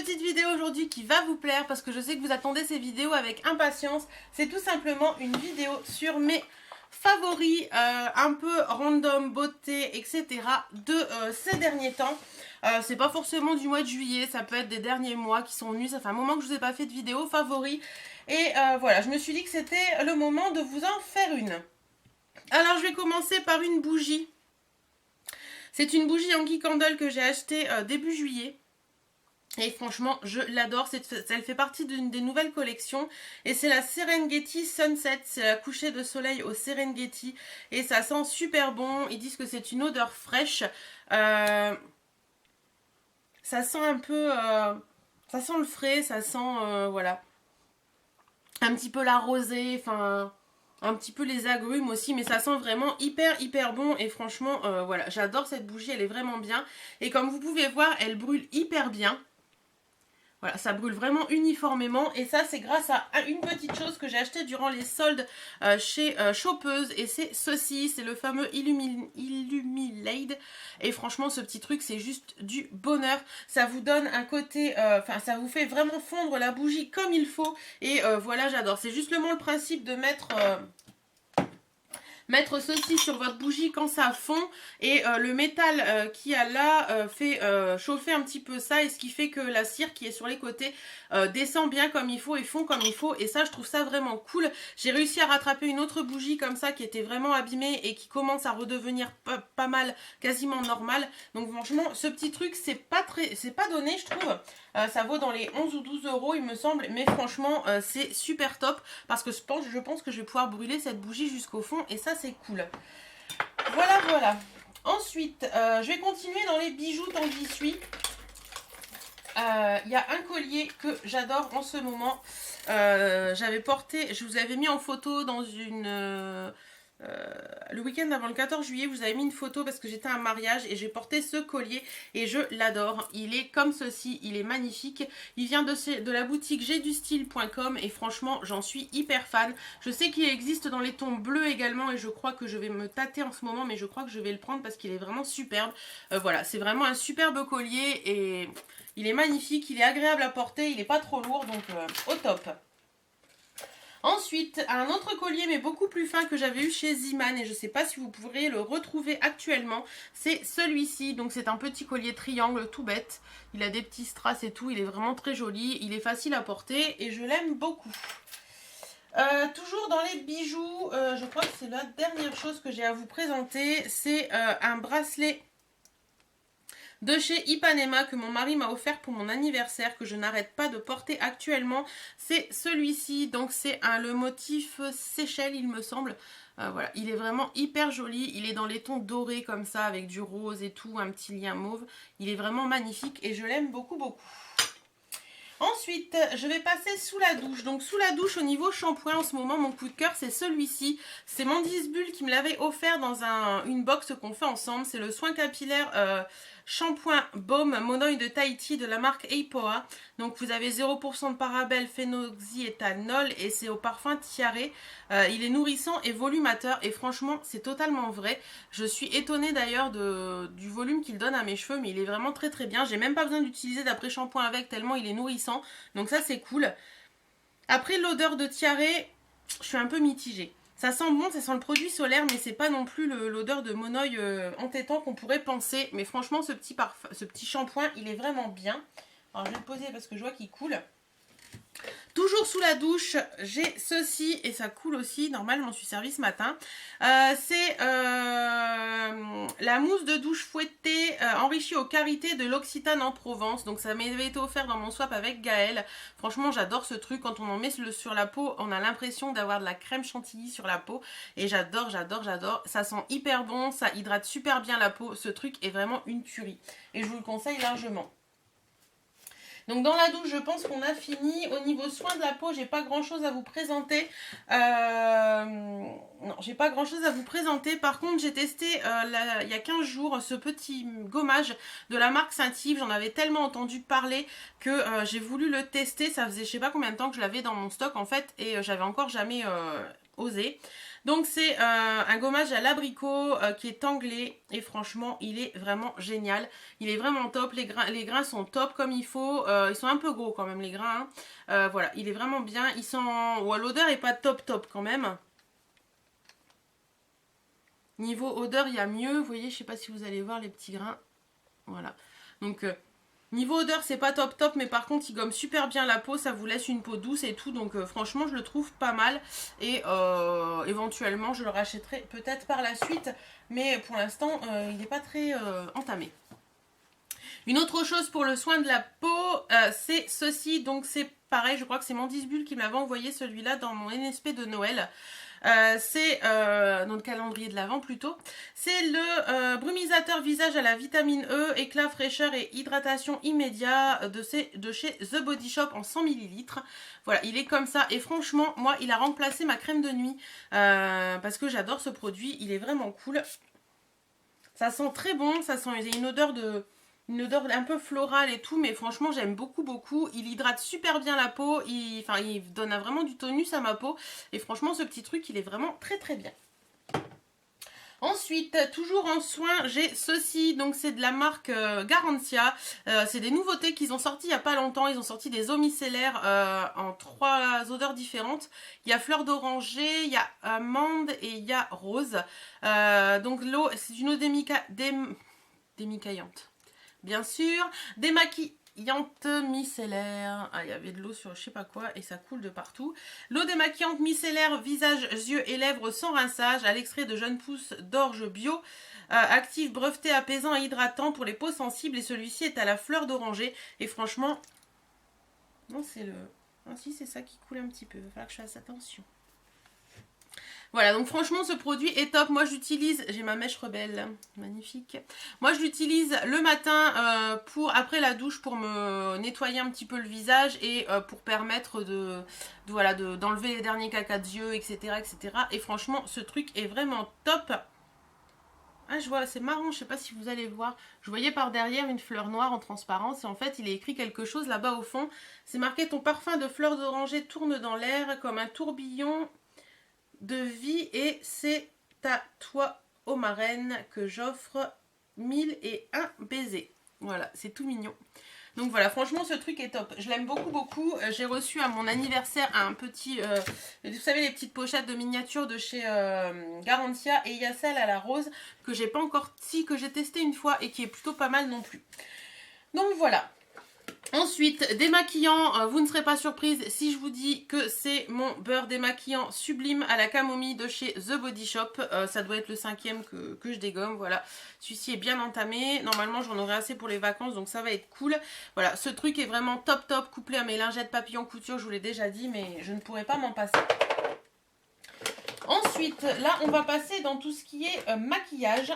petite vidéo aujourd'hui qui va vous plaire parce que je sais que vous attendez ces vidéos avec impatience. C'est tout simplement une vidéo sur mes favoris un peu random, beauté, etc. de ces derniers temps. C'est pas forcément du mois de juillet, ça peut être des derniers mois qui sont venus. Ça fait un moment que je vous ai pas fait de vidéo favoris. Et voilà, je me suis dit que c'était le moment de vous en faire une. Alors je vais commencer par une bougie. C'est une bougie Yankee Candle que j'ai achetée début juillet. Et franchement, je l'adore. Elle fait partie d'une des nouvelles collections. Et c'est la Serengeti Sunset. C'est la coucher de soleil au Serengeti. Et ça sent super bon. Ils disent que c'est une odeur fraîche. Ça sent un peu... ça sent le frais. Ça sent, voilà, un petit peu la rosée. Enfin... un petit peu les agrumes aussi, mais ça sent vraiment hyper bon. Et franchement, voilà, j'adore cette bougie, elle est vraiment bien. Et comme vous pouvez voir, elle brûle hyper bien. Voilà, ça brûle vraiment uniformément. Et ça, c'est grâce à une petite chose que j'ai acheté durant les soldes chez Chopeuse. Et c'est ceci, c'est le fameux Illuminate. Et franchement, ce petit truc, c'est juste du bonheur. Ça vous donne un côté... enfin, ça vous fait vraiment fondre la bougie comme il faut. Et voilà, j'adore. C'est justement le principe de mettre ceci sur votre bougie quand ça fond et le métal qui a là fait chauffer un petit peu ça, et ce qui fait que la cire qui est sur les côtés descend bien comme il faut et fond comme il faut, et ça je trouve ça vraiment cool. J'ai réussi à rattraper une autre bougie comme ça qui était vraiment abîmée et qui commence à redevenir pas mal, quasiment normal. Donc franchement ce petit truc c'est pas donné, je trouve. Ça vaut dans les 11 ou 12 euros il me semble, mais franchement c'est super top parce que je pense que je vais pouvoir brûler cette bougie jusqu'au fond, et ça c'est cool. Voilà. Ensuite, je vais continuer dans les bijoux tant que j'y suis. Il y a un collier que j'adore en ce moment. J'avais porté, je vous avais mis en photo dans une... le week-end avant le 14 juillet, vous avez mis une photo parce que j'étais à un mariage et j'ai porté ce collier et je l'adore. Il est comme ceci, il est magnifique. Il vient de la boutique j'aidustyle.com et franchement, j'en suis hyper fan. Je sais qu'il existe dans les tons bleus également et je crois que je vais me tâter en ce moment, mais je crois que je vais le prendre parce qu'il est vraiment superbe. Voilà, c'est vraiment un superbe collier et il est magnifique, il est agréable à porter, il n'est pas trop lourd, donc au top. Ensuite, un autre collier mais beaucoup plus fin que j'avais eu chez Ziman, et je ne sais pas si vous pourrez le retrouver actuellement, c'est celui-ci. Donc c'est un petit collier triangle tout bête, il a des petits strass et tout, il est vraiment très joli, il est facile à porter et je l'aime beaucoup. Toujours dans les bijoux, je crois que c'est la dernière chose que j'ai à vous présenter, c'est un bracelet de chez Ipanema que mon mari m'a offert pour mon anniversaire, que je n'arrête pas de porter actuellement. C'est celui-ci, donc c'est le motif Seychelles il me semble. Voilà, il est vraiment hyper joli, il est dans les tons dorés comme ça avec du rose et tout, un petit lien mauve. Il est vraiment magnifique et je l'aime beaucoup. Ensuite, je vais passer sous la douche. Donc sous la douche au niveau shampoing, en ce moment mon coup de cœur c'est celui-ci. C'est Mandis Bull qui me l'avait offert dans une box qu'on fait ensemble. C'est le soin capillaire shampoing baume monoï de Tahiti de la marque Eipoa. Donc vous avez 0% de parabènes, phénoxyéthanol et c'est au parfum tiare. Il est nourrissant et volumateur et franchement c'est totalement vrai. Je suis étonnée d'ailleurs du volume qu'il donne à mes cheveux, mais il est vraiment très bien. J'ai même pas besoin d'utiliser d'après-shampoing avec tellement il est nourrissant. Donc ça c'est cool. Après l'odeur de tiare, je suis un peu mitigée. Ça sent bon, ça sent le produit solaire, mais c'est pas non plus l'odeur de monoï entêtant qu'on pourrait penser. Mais franchement, ce petit shampoing, il est vraiment bien. Alors je vais le poser parce que je vois qu'il coule. Toujours sous la douche, j'ai ceci et ça coule aussi. Normal, je m'en suis servi ce matin. C'est la mousse de douche fouettée enrichie aux karités de l'Occitane en Provence. Donc ça m'avait été offert dans mon swap avec Gaël. Franchement, j'adore ce truc. Quand on en met sur la peau, on a l'impression d'avoir de la crème chantilly sur la peau. Et j'adore. Ça sent hyper bon, ça hydrate super bien la peau. Ce truc est vraiment une tuerie. Et je vous le conseille largement. Donc dans la douche, je pense qu'on a fini. Au niveau soin de la peau, j'ai pas grand chose à vous présenter. Non, j'ai pas grand chose à vous présenter. Par contre, j'ai testé il y a 15 jours ce petit gommage de la marque Saint-Yves. J'en avais tellement entendu parler que j'ai voulu le tester. Ça faisait je sais pas combien de temps que je l'avais dans mon stock en fait. Et j'avais encore jamais osé. Donc c'est un gommage à l'abricot qui est anglais et franchement il est vraiment génial. Il est vraiment top, les grains sont top comme il faut. Ils sont un peu gros quand même les grains. Hein. Voilà, il est vraiment bien. Ils sont... Ouais, l'odeur est pas top quand même. Niveau odeur il y a mieux. Vous voyez, je sais pas si vous allez voir les petits grains. Voilà. Donc... niveau odeur, c'est pas top, mais par contre, il gomme super bien la peau, ça vous laisse une peau douce et tout. Donc franchement, je le trouve pas mal. Et éventuellement, je le rachèterai peut-être par la suite. Mais pour l'instant, il n'est pas très entamé. Une autre chose pour le soin de la peau, c'est ceci. Donc c'est pareil, je crois que c'est Mandis Bulle qui m'avait envoyé celui-là dans mon NSP de Noël. C'est dans le calendrier de l'Avent plutôt. C'est le brumisateur visage à la vitamine E, éclat, fraîcheur et hydratation immédiat de chez The Body Shop en 100 ml. Voilà, il est comme ça et franchement, moi, il a remplacé ma crème de nuit parce que j'adore ce produit. Il est vraiment cool. Ça sent très bon, ça sent, il y a une odeur un peu florale et tout, mais franchement j'aime beaucoup. Il hydrate super bien la peau, il donne vraiment du tonus à ma peau. Et franchement ce petit truc il est vraiment très bien. Ensuite, toujours en soins, j'ai ceci, donc c'est de la marque Garantia. C'est des nouveautés qu'ils ont sorties il n'y a pas longtemps. Ils ont sorti des eaux micellaires en 3 odeurs différentes. Il y a fleur d'oranger, il y a amande et il y a rose. Donc l'eau, c'est une eau démaquillante. Bien sûr, démaquillante micellaire. Ah, il y avait de l'eau sur je sais pas quoi et ça coule de partout. L'eau démaquillante micellaire, visage, yeux et lèvres sans rinçage à l'extrait de jeunes pousses d'orge bio. Actif, breveté, apaisant et hydratant pour les peaux sensibles. Et celui-ci est à la fleur d'oranger. Et franchement, non, c'est le... Ah si, c'est ça qui coule un petit peu. Il va falloir que je fasse attention. Voilà, donc franchement ce produit est top. Moi j'utilise, j'ai ma mèche rebelle, magnifique. Moi je l'utilise le matin après la douche pour me nettoyer un petit peu le visage et pour permettre d'enlever les derniers caca de yeux, etc. Et franchement ce truc est vraiment top. Ah je vois, c'est marrant, je sais pas si vous allez voir. Je voyais par derrière une fleur noire en transparence et en fait il est écrit quelque chose là-bas au fond. C'est marqué: ton parfum de fleurs d'oranger tourne dans l'air comme un tourbillon de vie et c'est à toi, ô marraine, que j'offre 1001 baisers. Voilà, c'est tout mignon. Donc voilà, franchement ce truc est top. Je l'aime beaucoup. J'ai reçu à mon anniversaire un petit, vous savez les petites pochettes de miniatures de chez Garantia. Et il y a celle à la rose que j'ai pas encore, que j'ai testé une fois et qui est plutôt pas mal non plus. Donc voilà. Ensuite, démaquillant, vous ne serez pas surprise si je vous dis que c'est mon beurre démaquillant sublime à la camomille de chez The Body Shop. Ça doit être le 5e que je dégomme, voilà. Celui-ci est bien entamé. Normalement, j'en aurai assez pour les vacances, donc ça va être cool. Voilà, ce truc est vraiment top, couplé à mes lingettes papillon couture, je vous l'ai déjà dit, mais je ne pourrais pas m'en passer. Ensuite, là, on va passer dans tout ce qui est maquillage.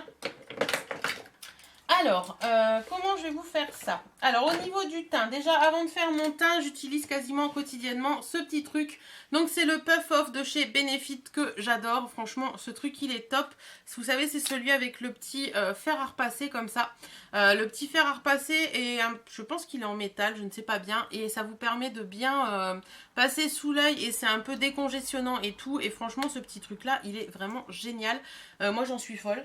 Alors, comment je vais vous faire ça? Alors, au niveau du teint, déjà avant de faire mon teint, j'utilise quasiment quotidiennement ce petit truc. Donc, c'est le Puff Off de chez Benefit que j'adore. Franchement, ce truc, il est top. Vous savez, c'est celui avec le petit fer à repasser comme ça. Le petit fer à repasser, et je pense qu'il est en métal, je ne sais pas bien. Et ça vous permet de bien passer sous l'œil et c'est un peu décongestionnant et tout. Et franchement, ce petit truc-là, il est vraiment génial. Moi, j'en suis folle.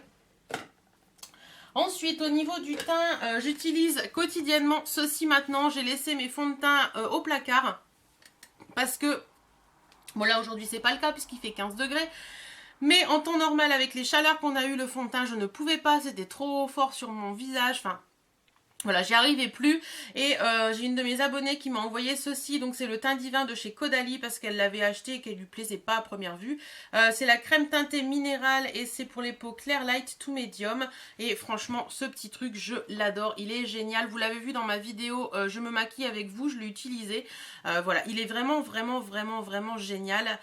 Ensuite, au niveau du teint, j'utilise quotidiennement ceci maintenant. J'ai laissé mes fonds de teint au placard. Parce que, bon là aujourd'hui c'est pas le cas puisqu'il fait 15 degrés. Mais en temps normal avec les chaleurs qu'on a eu, le fond de teint je ne pouvais pas. C'était trop fort sur mon visage. Enfin, voilà, j'y arrivais plus. Et j'ai une de mes abonnées qui m'a envoyé ceci. Donc c'est le teint divin de chez Caudalie parce qu'elle l'avait acheté et qu'elle lui plaisait pas à première vue. C'est la crème teintée minérale et c'est pour les peaux claires, light to medium. Et franchement, ce petit truc, je l'adore. Il est génial. Vous l'avez vu dans ma vidéo, je me maquille avec vous. Je l'ai utilisé. Voilà, il est vraiment génial.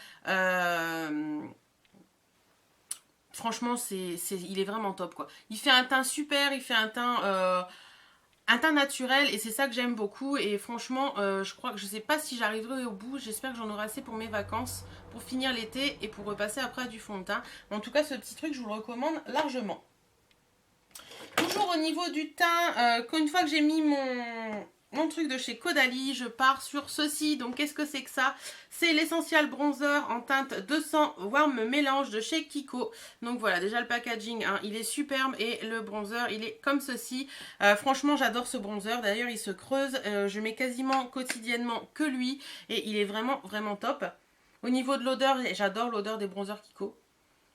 Franchement, il est vraiment top quoi. Il fait un teint super, il fait un teint naturel et c'est ça que j'aime beaucoup. Et franchement, je crois que je sais pas si j'arriverai au bout. J'espère que j'en aurai assez pour mes vacances, pour finir l'été et pour repasser après à du fond de teint. Mais en tout cas, ce petit truc, je vous le recommande largement. Toujours au niveau du teint, une fois que j'ai mis mon truc de chez Caudalie, je pars sur ceci. Donc qu'est-ce que c'est que ça? C'est l'Essential Bronzer en teinte 200 Warm Mélange de chez Kiko. Donc voilà, déjà le packaging, hein, il est superbe et le bronzer, il est comme ceci. Franchement, j'adore ce bronzer. D'ailleurs, il se creuse. Je mets quasiment quotidiennement que lui et il est vraiment, vraiment top. Au niveau de l'odeur, j'adore l'odeur des bronzers Kiko.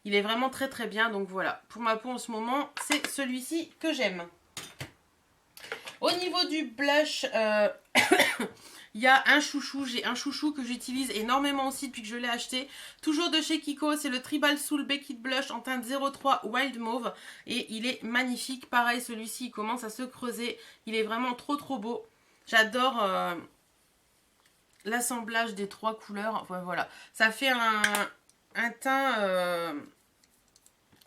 Il est vraiment très, très bien. Donc voilà, pour ma peau en ce moment, c'est celui-ci que j'aime. Au niveau du blush, il y a un chouchou. J'ai un chouchou que j'utilise énormément aussi depuis que je l'ai acheté. Toujours de chez Kiko, c'est le Tribal Soul Baked Blush en teinte 03 Wild Mauve. Et il est magnifique. Pareil, celui-ci, il commence à se creuser. Il est vraiment trop, trop beau. J'adore l'assemblage des trois couleurs. Enfin, voilà. Ça fait un teint...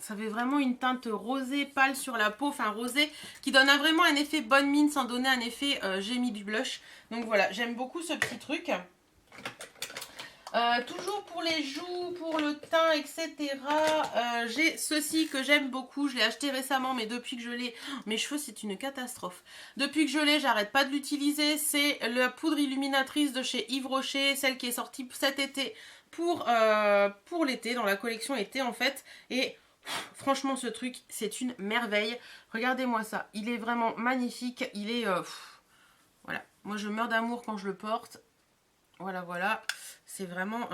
ça fait vraiment une teinte rosée pâle sur la peau, enfin rosée, qui donne vraiment un effet bonne mine sans donner un effet j'ai mis du blush. Donc voilà, j'aime beaucoup ce petit truc. Toujours pour les joues, pour le teint, etc. J'ai ceci que j'aime beaucoup. Je l'ai acheté récemment, mais depuis que je l'ai... Mes cheveux, c'est une catastrophe. Depuis que je l'ai, j'arrête pas de l'utiliser. C'est la poudre illuminatrice de chez Yves Rocher, celle qui est sortie cet été pour l'été, dans la collection été en fait. Et... franchement, ce truc, c'est une merveille. Regardez-moi ça. Il est vraiment magnifique. Il est... voilà. Moi, je meurs d'amour quand je le porte. Voilà, voilà. C'est vraiment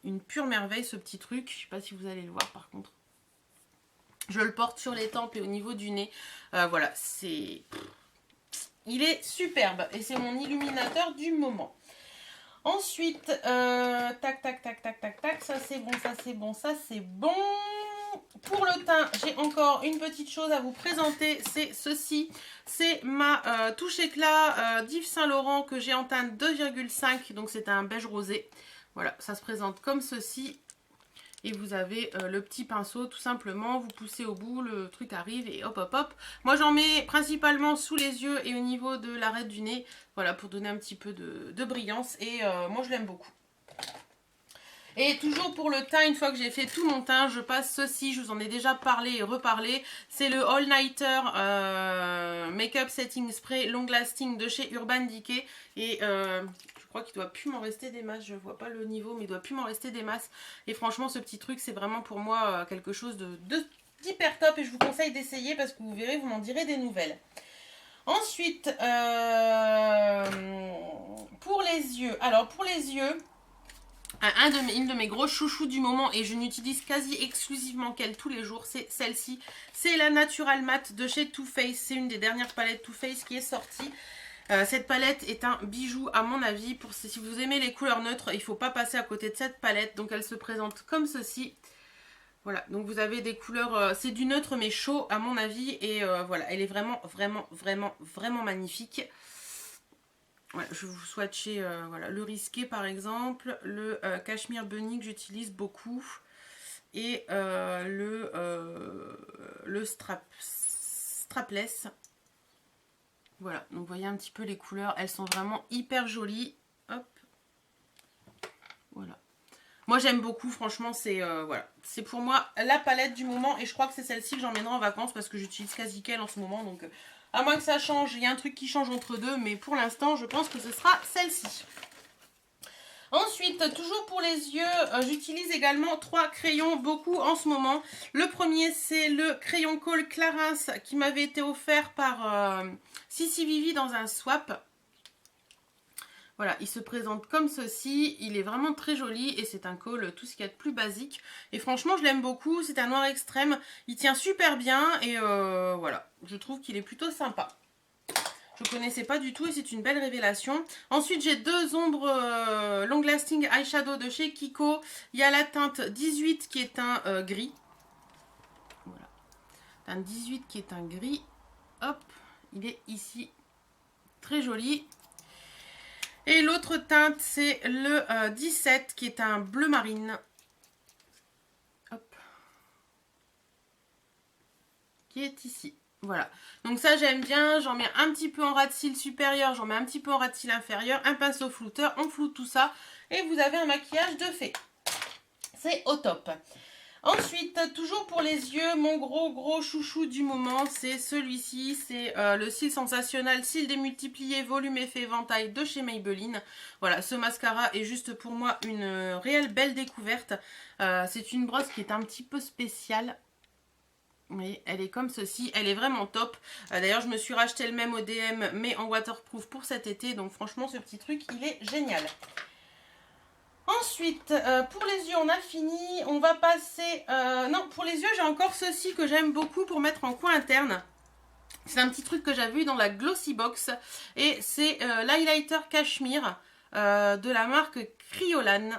une pure merveille, ce petit truc. Je ne sais pas si vous allez le voir, par contre. Je le porte sur les tempes et au niveau du nez. Voilà, c'est... il est superbe. Et c'est mon illuminateur du moment. Ensuite, tac, tac, tac, tac, tac, tac. Ça, c'est bon, ça, c'est bon, ça, c'est bon. Pour le teint, j'ai encore une petite chose à vous présenter, c'est ceci. C'est ma touche éclat d'Yves Saint Laurent que j'ai en teinte 2,5, donc c'est un beige rosé. Voilà, ça se présente comme ceci. Et vous avez le petit pinceau, tout simplement, vous poussez au bout, le truc arrive et hop hop hop. Moi j'en mets principalement sous les yeux et au niveau de l'arête du nez, voilà, pour donner un petit peu de brillance. Et moi je l'aime beaucoup. Et toujours pour le teint, une fois que j'ai fait tout mon teint, je passe ceci, je vous en ai déjà parlé et reparlé. C'est le All Nighter Makeup Setting Spray Long Lasting de chez Urban Decay. Et je crois qu'il ne doit plus m'en rester des masses, je ne vois pas le niveau, mais il ne doit plus m'en rester des masses. Et franchement, ce petit truc, c'est vraiment pour moi quelque chose d'hyper top et je vous conseille d'essayer parce que vous verrez, vous m'en direz des nouvelles. Ensuite, pour les yeux, alors pour les yeux... une de mes grosses chouchous du moment et je n'utilise quasi exclusivement qu'elle tous les jours, c'est celle-ci. C'est la Natural Matte de chez Too Faced. C'est une des dernières palettes Too Faced qui est sortie. Cette palette est un bijou à mon avis. Si vous aimez les couleurs neutres, il ne faut pas passer à côté de cette palette. Donc elle se présente comme ceci. Voilà, donc vous avez des couleurs, c'est du neutre mais chaud à mon avis. Et voilà, elle est vraiment, vraiment, vraiment, vraiment magnifique. Ouais, je vous swatcher voilà, le Risqué par exemple, le Cashmere Bunny que j'utilise beaucoup et le Strapless. Voilà, donc vous voyez un petit peu les couleurs, elles sont vraiment hyper jolies. Hop, voilà. Moi j'aime beaucoup, franchement c'est voilà, c'est pour moi la palette du moment et je crois que c'est celle-ci que j'emmènerai en vacances parce que j'utilise quasi qu'elle en ce moment donc... à moins que ça change, il y a un truc qui change entre deux, mais pour l'instant, je pense que ce sera celle-ci. Ensuite, toujours pour les yeux, j'utilise également 3 crayons, beaucoup en ce moment. Le premier, c'est le crayon Kohl Clarins qui m'avait été offert par Sissi Vivi dans un swap. Voilà, il se présente comme ceci, il est vraiment très joli et c'est un Kohl tout ce qu'il y a de plus basique. Et franchement, je l'aime beaucoup, c'est un noir extrême, il tient super bien et voilà, je trouve qu'il est plutôt sympa. Je ne connaissais pas du tout et c'est une belle révélation. Ensuite, j'ai 2 ombres Long Lasting Eyeshadow de chez Kiko. Il y a la teinte 18 qui est un gris. Voilà, teinte 18 qui est un gris. Hop, il est ici, très joli. Et l'autre teinte, c'est le 17 qui est un bleu marine. Hop. Qui est ici. Voilà. Donc ça, j'aime bien. J'en mets un petit peu en ras de cils supérieur. J'en mets un petit peu en ras de cils inférieur. Un pinceau flouteur. On floute tout ça. Et vous avez un maquillage de fait. C'est au top. Ensuite, toujours pour les yeux, mon gros chouchou du moment, c'est celui-ci. C'est le cil sensationnel, cil démultiplié, volume effet éventail de chez Maybelline. Voilà, ce mascara est juste pour moi une réelle belle découverte. C'est une brosse qui est un petit peu spéciale. Vous voyez, elle est comme ceci, elle est vraiment top. D'ailleurs, je me suis racheté le même au DM, mais en waterproof pour cet été. Donc franchement, ce petit truc, il est génial. Ensuite, pour les yeux, on a fini. On va passer... non, pour les yeux, j'ai encore ceci que j'aime beaucoup pour mettre en coin interne. C'est un petit truc que j'avais vu dans la Glossy Box. Et c'est l'highlighter Cachemire de la marque Kryolan.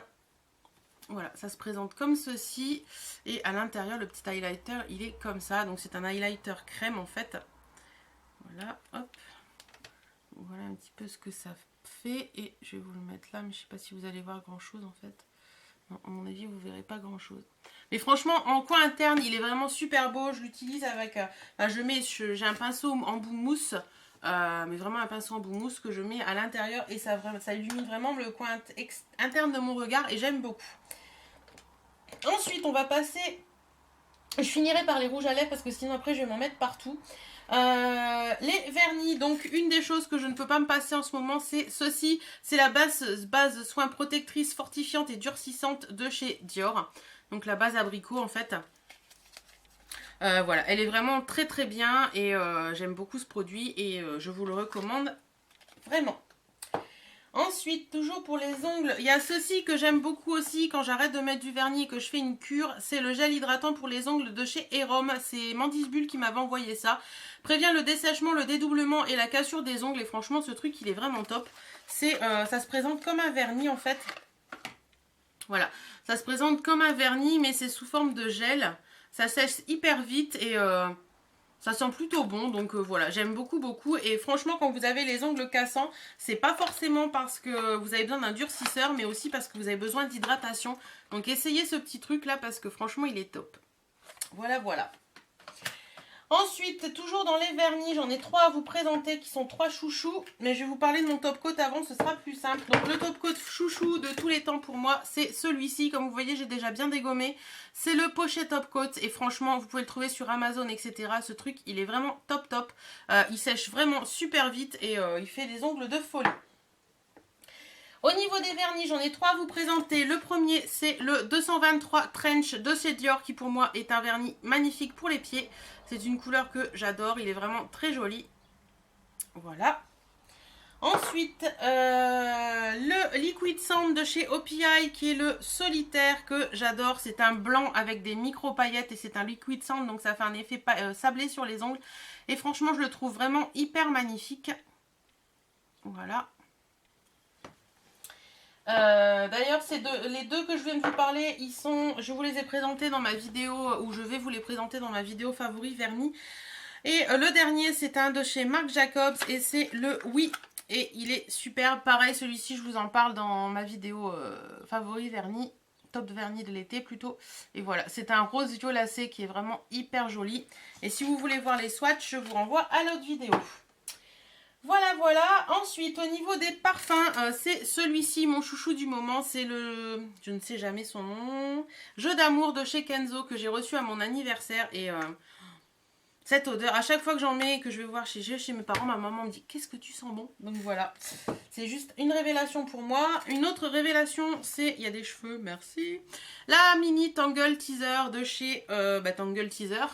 Voilà, ça se présente comme ceci. Et à l'intérieur, le petit highlighter, il est comme ça. Donc c'est un highlighter crème en fait. Voilà, hop. Voilà un petit peu ce que ça fait. Et je vais vous le mettre là, mais je ne sais pas si vous allez voir grand chose en fait. Non, à mon avis, vous ne verrez pas grand chose. Mais franchement, en coin interne, il est vraiment super beau. Je l'utilise avec... j'ai un pinceau en bout mousse. Mais vraiment un pinceau en bout mousse que je mets à l'intérieur. Et ça illumine vraiment le coin interne de mon regard. Et j'aime beaucoup. Ensuite, on va passer... Je finirai par les rouges à lèvres parce que sinon après, je vais m'en mettre partout. Les vernis, donc une des choses que je ne peux pas me passer en ce moment, c'est ceci. C'est la base soin protectrice, fortifiante et durcissante de chez Dior. Donc la base abricot en fait. Voilà, elle est vraiment très bien et j'aime beaucoup ce produit et je vous le recommande vraiment. Ensuite, toujours pour les ongles, il y a ceci que j'aime beaucoup aussi quand j'arrête de mettre du vernis et que je fais une cure. C'est le gel hydratant pour les ongles de chez Erom. C'est Mandis Bull qui m'avait envoyé ça. Prévient le dessèchement, le dédoublement et la cassure des ongles. Et franchement, ce truc, il est vraiment top. Ça se présente comme un vernis en fait. Voilà, ça se présente comme un vernis mais c'est sous forme de gel. Ça sèche hyper vite et... ça sent plutôt bon, donc voilà, j'aime beaucoup. Et franchement, quand vous avez les ongles cassants, c'est pas forcément parce que vous avez besoin d'un durcisseur, mais aussi parce que vous avez besoin d'hydratation. Donc essayez ce petit truc là parce que franchement, il est top. Voilà. Ensuite, toujours dans les vernis, j'en ai 3 à vous présenter qui sont 3 chouchous. Mais je vais vous parler de mon top coat avant, ce sera plus simple. Donc le top coat chouchou de tous les temps pour moi, c'est celui-ci. Comme vous voyez, j'ai déjà bien dégommé. C'est le Pochet Top Coat. Et franchement, vous pouvez le trouver sur Amazon, etc. Ce truc, il est vraiment top. Il sèche vraiment super vite et il fait des ongles de folie. Au niveau des vernis, j'en ai 3 à vous présenter. Le premier, c'est le 223 Trench de chez Dior qui pour moi est un vernis magnifique pour les pieds. C'est une couleur que j'adore, il est vraiment très joli. Voilà. Ensuite, le Liquid Sand de chez OPI qui est le solitaire que j'adore. C'est un blanc avec des micro paillettes et c'est un Liquid Sand, donc ça fait un effet sablé sur les ongles. Et franchement, je le trouve vraiment hyper magnifique. Voilà. D'ailleurs, les deux que je viens de vous parler, je vous les ai présentés dans ma vidéo, ou je vais vous les présenter dans ma vidéo favori vernis. Et le dernier, c'est un de chez Marc Jacobs et c'est le Oui. Et il est superbe. Pareil, celui-ci, je vous en parle dans ma vidéo favori vernis, top vernis de l'été plutôt. Et voilà, c'est un rose violacé qui est vraiment hyper joli. Et si vous voulez voir les swatchs, je vous renvoie à l'autre vidéo. Voilà. Ensuite, au niveau des parfums, c'est celui-ci, mon chouchou du moment. C'est le... je ne sais jamais son nom. Jeu d'amour de chez Kenzo que j'ai reçu à mon anniversaire. Et cette odeur, à chaque fois que j'en mets et que je vais voir chez mes parents, ma maman me dit « Qu'est-ce que tu sens bon ?» Donc voilà, c'est juste une révélation pour moi. Une autre révélation, c'est... Il y a des cheveux, merci. La mini Tangle Teaser de chez Tangle Teaser.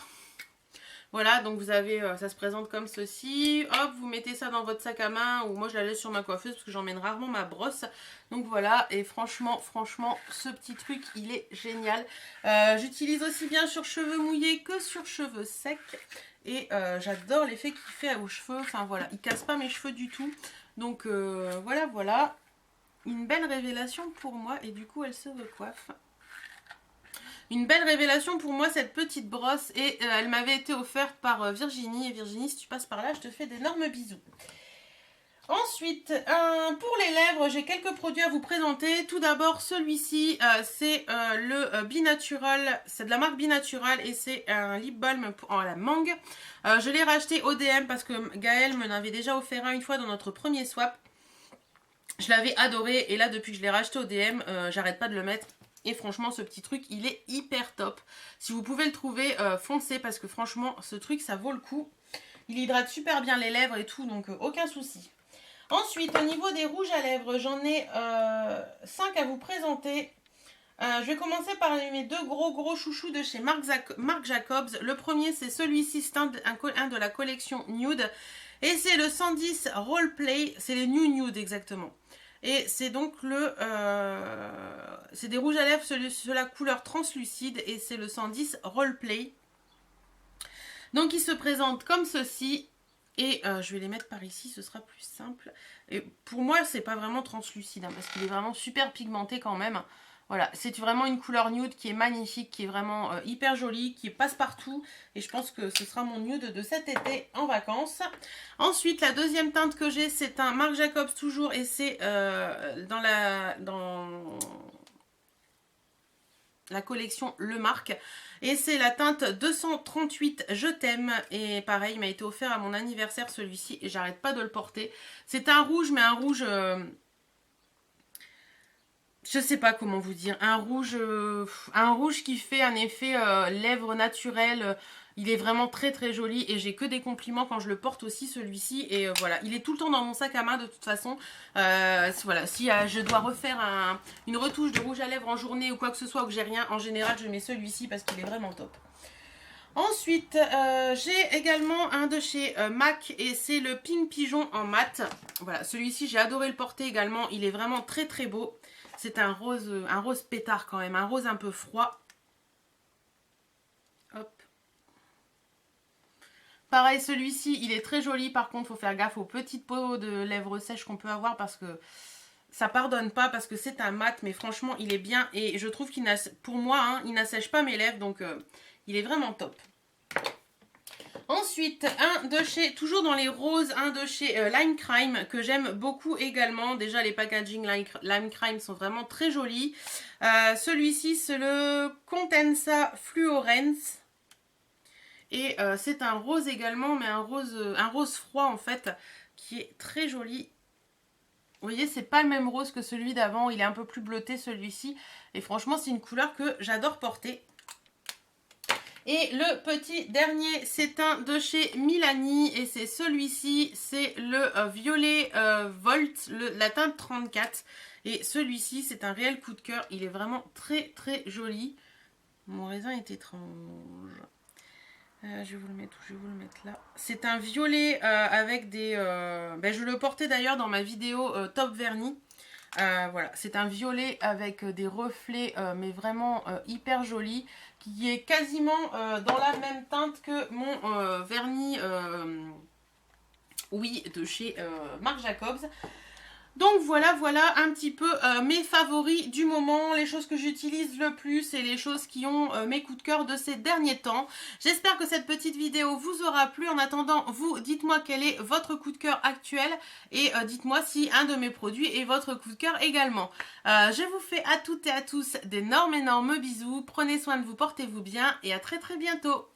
Voilà, donc vous avez, ça se présente comme ceci. Hop, vous mettez ça dans votre sac à main ou moi je la laisse sur ma coiffeuse parce que j'emmène rarement ma brosse. Donc voilà, et franchement, ce petit truc, il est génial. J'utilise aussi bien sur cheveux mouillés que sur cheveux secs. Et j'adore l'effet qu'il fait aux cheveux. Enfin voilà, il casse pas mes cheveux du tout. Donc voilà. Une belle révélation pour moi et du coup elle se recoiffe. Une belle révélation pour moi cette petite brosse et elle m'avait été offerte par Virginie. Et Virginie, si tu passes par là, je te fais d'énormes bisous. Ensuite, pour les lèvres, j'ai quelques produits à vous présenter. Tout d'abord, celui-ci, c'est le Binatural. C'est de la marque Binatural et c'est un lip balm en la mangue. Je l'ai racheté au DM parce que Gaëlle me l'avait déjà offert une fois dans notre premier swap. Je l'avais adoré et là, depuis que je l'ai racheté au DM, j'arrête pas de le mettre. Et franchement, ce petit truc, il est hyper top. Si vous pouvez le trouver, foncez parce que franchement, ce truc, ça vaut le coup. Il hydrate super bien les lèvres et tout, donc aucun souci. Ensuite, au niveau des rouges à lèvres, j'en ai 5 à vous présenter. Je vais commencer par mes deux gros chouchous de chez Marc Jacobs. Le premier, c'est celui-ci, c'est un de la collection Nude. Et c'est le 110 Roleplay, c'est les New Nude exactement. Et c'est donc c'est des rouges à lèvres sur la couleur translucide et c'est le 110 Roleplay. Donc il se présente comme ceci. Et je vais les mettre par ici, ce sera plus simple. Et pour moi, c'est pas vraiment translucide, hein, parce qu'il est vraiment super pigmenté quand même. Voilà, c'est vraiment une couleur nude qui est magnifique, qui est vraiment hyper jolie, qui passe partout. Et je pense que ce sera mon nude de cet été en vacances. Ensuite, la deuxième teinte que j'ai, c'est un Marc Jacobs toujours. Et c'est dans la collection Le Marc. Et c'est la teinte 238 Je t'aime. Et pareil, il m'a été offert à mon anniversaire celui-ci. Et j'arrête pas de le porter. C'est un rouge, mais un rouge... je sais pas comment vous dire. Un rouge qui fait un effet lèvres naturelles. Il est vraiment très joli. Et j'ai que des compliments quand je le porte aussi celui-ci. Et voilà, il est tout le temps dans mon sac à main de toute façon. Voilà, si je dois refaire une retouche de rouge à lèvres en journée ou quoi que ce soit, ou que j'ai rien, en général je mets celui-ci parce qu'il est vraiment top. Ensuite, j'ai également un de chez MAC et c'est le Pink Pigeon en mat. Voilà, celui-ci j'ai adoré le porter également. Il est vraiment très beau. C'est un rose pétard quand même, un rose un peu froid. Hop. Pareil, celui-ci, il est très joli. Par contre, il faut faire gaffe aux petites peaux de lèvres sèches qu'on peut avoir parce que ça pardonne pas, parce que c'est un mat. Mais franchement, il est bien et je trouve qu'il pour moi, hein, il n'assèche pas mes lèvres. Donc, il est vraiment top. Ensuite, toujours dans les roses, un de chez Lime Crime que j'aime beaucoup également. Déjà, les packaging Lime Crime sont vraiment très jolis. Celui-ci, c'est le Contensa Fluorescence. Et c'est un rose également, mais un rose froid en fait, qui est très joli. Vous voyez, c'est pas le même rose que celui d'avant. Il est un peu plus bleuté celui-ci. Et franchement, c'est une couleur que j'adore porter. Et le petit dernier, c'est un de chez Milani et c'est celui-ci, c'est le violet Volt, la teinte 34. Et celui-ci, c'est un réel coup de cœur, il est vraiment très joli. Mon raisin est étrange. Je vais vous le mettre là. C'est un violet avec des... je le portais d'ailleurs dans ma vidéo Top Vernis. Voilà, c'est un violet avec des reflets mais vraiment hyper joli, qui est quasiment dans la même teinte que mon vernis oui, de chez Marc Jacobs. Donc voilà un petit peu mes favoris du moment, les choses que j'utilise le plus et les choses qui ont mes coups de cœur de ces derniers temps. J'espère que cette petite vidéo vous aura plu. En attendant, vous, dites-moi quel est votre coup de cœur actuel et dites-moi si un de mes produits est votre coup de cœur également. Je vous fais à toutes et à tous d'énormes bisous. Prenez soin de vous, portez-vous bien et à très bientôt.